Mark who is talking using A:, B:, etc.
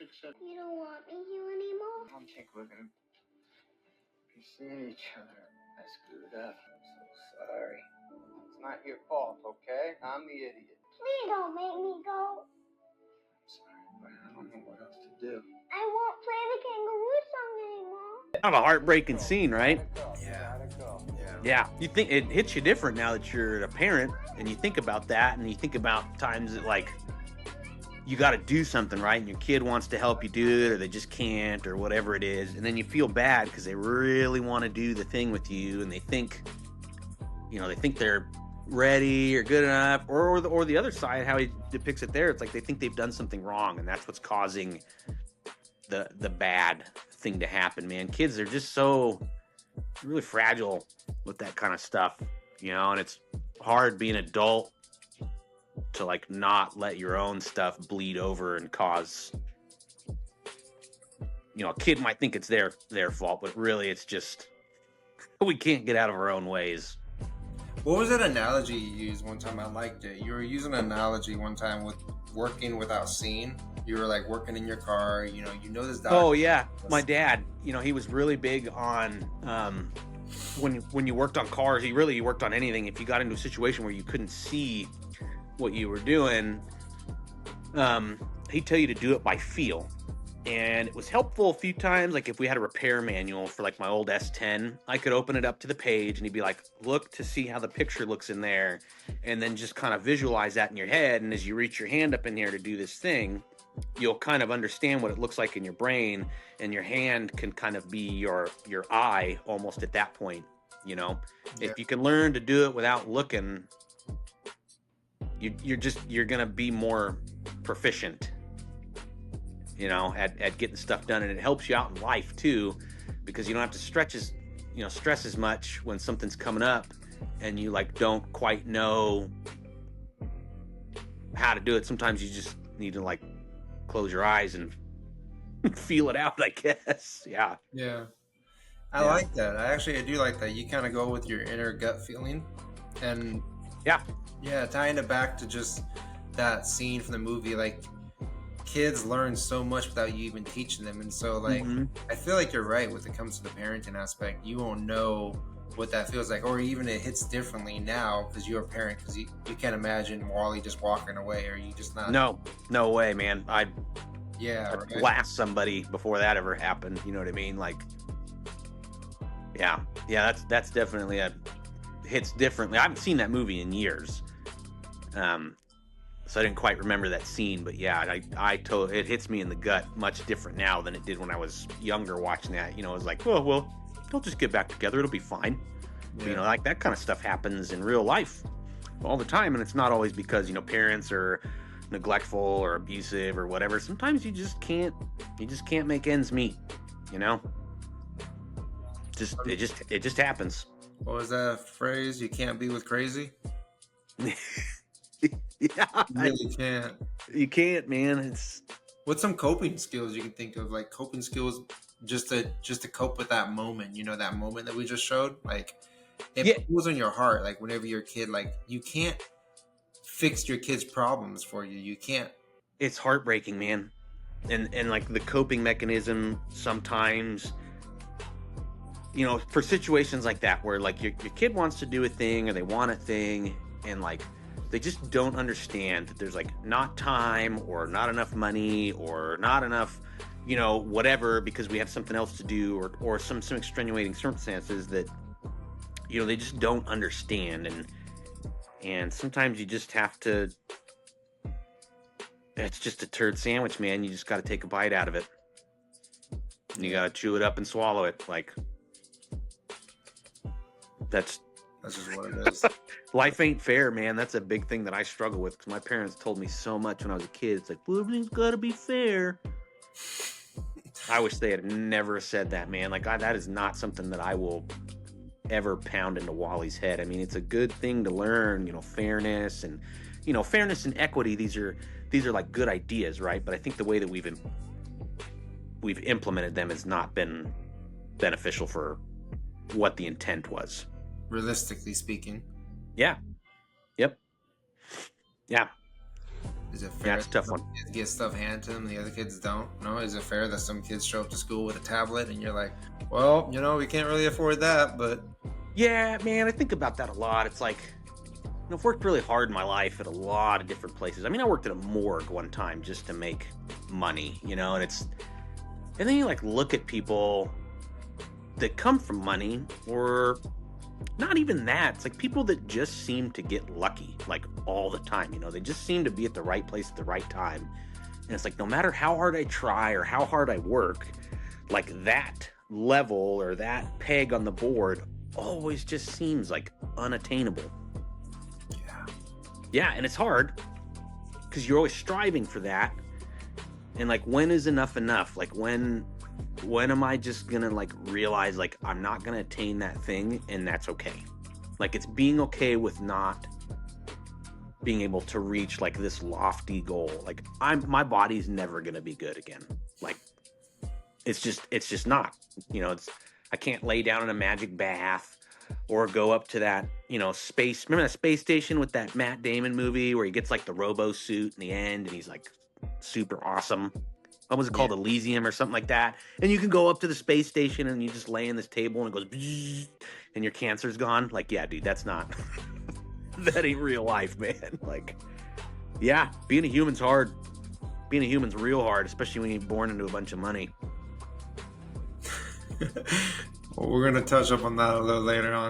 A: You don't want me here anymore?
B: I don't think we're gonna be seeing each other. I screwed up. I'm so sorry. It's not your fault, okay? I'm the idiot.
A: Please don't make me go.
B: I'm sorry, but I don't know what else to do.
A: I won't play the kangaroo song anymore.
C: Kind of a heartbreaking scene, right?
B: Yeah.
C: Yeah. You think it hits you different now that you're a parent, and you think about that, and you think about times that, like, you got to do something, right? And your kid wants to help you do it, or they just can't, or whatever it is. And then you feel bad because they really want to do the thing with you, and they think they're ready or good enough, or the other side, how he depicts it there, it's like they think they've done something wrong, and that's what's causing the bad thing to happen, man. Kids are just so really fragile with that kind of stuff, and it's hard being an adult to, like, not let your own stuff bleed over and cause, a kid might think it's their fault, but really it's just we can't get out of our own ways.
D: What was that analogy you used one time? I liked it. You were using an analogy one time with working without seeing. You were like working in your car, this doctor.
C: Oh yeah, my dad, he was really big on when you worked on cars. He worked on anything. If you got into a situation where you couldn't see what you were doing, he'd tell you to do it by feel. And it was helpful a few times. Like if we had a repair manual for like my old S10, I could open it up to the page and he'd be like, look to see how the picture looks in there, and then just kind of visualize that in your head. And as you reach your hand up in here to do this thing, you'll kind of understand what it looks like in your brain, and your hand can kind of be your eye almost at that point.
D: Yeah.
C: If you can learn to do it without looking, you're gonna be more proficient, at getting stuff done. And it helps you out in life too, because you don't have to stress as much when something's coming up and you like don't quite know how to do it. Sometimes you just need to like close your eyes and feel it out, I guess. Yeah.
D: I like that. I do like that. You kind of go with your inner gut feeling, and tying it back to just that scene from the movie, like kids learn so much without you even teaching them. And so like I feel like you're right when it comes to the parenting aspect. You won't know what that feels like, or even it hits differently now because you're a parent, because you can't imagine Wally just walking away, or you just not.
C: No way, man. I'd
D: right.
C: blast somebody before that ever happened. You know what I mean? Like, that's definitely hits differently. I haven't seen that movie in years, so I didn't quite remember that scene. But it hits me in the gut much different now than it did when I was younger watching that. It was like, well, they'll just get back together, it'll be fine. Like that kind of stuff happens in real life all the time, and it's not always because parents are neglectful or abusive or whatever. Sometimes you just can't make ends meet. It just happens.
D: What was that phrase? You can't be with crazy.
C: Yeah,
D: you really can't.
C: You can't, man.
D: What's some coping skills you can think of? Like coping skills just to cope with that moment. That moment that we just showed. Like it pulls on your heart. Like whenever you're a kid, like you can't fix your kid's problems for you. You can't.
C: It's heartbreaking, man. And like the coping mechanism sometimes, for situations like that where like your kid wants to do a thing, or they want a thing, and like they just don't understand that there's like not time or not enough money or not enough, whatever, because we have something else to do, or some extenuating circumstances that, they just don't understand. And sometimes you just have to, it's just a turd sandwich, man. You just got to take a bite out of it. And you got to chew it up and swallow it. Like, that's
D: just what it is.
C: Life ain't fair, man. That's a big thing that I struggle with, because my parents told me so much when I was a kid. It's like, well, everything's got to be fair. I wish they had never said that, man. Like, that is not something that I will ever pound into Wally's head. I mean, it's a good thing to learn, fairness and, fairness and equity. These are like good ideas, right? But I think the way that we've implemented them has not been beneficial for what the intent was.
D: Realistically speaking.
C: Yeah. Yep. Yeah.
D: Is it fair?
C: Yeah, it's a tough
D: some
C: one.
D: kids get stuff handed to them and the other kids don't? No, is it fair that some kids show up to school with a tablet and you're like, well, we can't really afford that, but
C: Yeah, man, I think about that a lot. It's like, I've worked really hard in my life at a lot of different places. I mean, I worked at a morgue one time just to make money, and then you like look at people that come from money, or not even that. It's like people that just seem to get lucky like all the time. They just seem to be at the right place at the right time. And it's like, no matter how hard I try or how hard I work, like that level or that peg on the board always just seems like unattainable. Yeah, and it's hard because you're always striving for that. And like, when is enough enough? Like, when am I just gonna like realize like I'm not gonna attain that thing, and that's okay? Like, it's being okay with not being able to reach like this lofty goal. Like, my body's never gonna be good again. Like, it's just not. I can't lay down in a magic bath or go up to that, space. Remember that space station with that Matt Damon movie where he gets like the robo suit in the end and he's like super awesome? What was it called? Elysium or something like that. And you can go up to the space station and you just lay in this table and it goes and your cancer's gone. Like, yeah, dude, that's not that ain't real life, man. Like, yeah, being a human's hard. Being a human's real hard, especially when you're born into a bunch of money.
D: Well, we're going to touch up on that a little later on.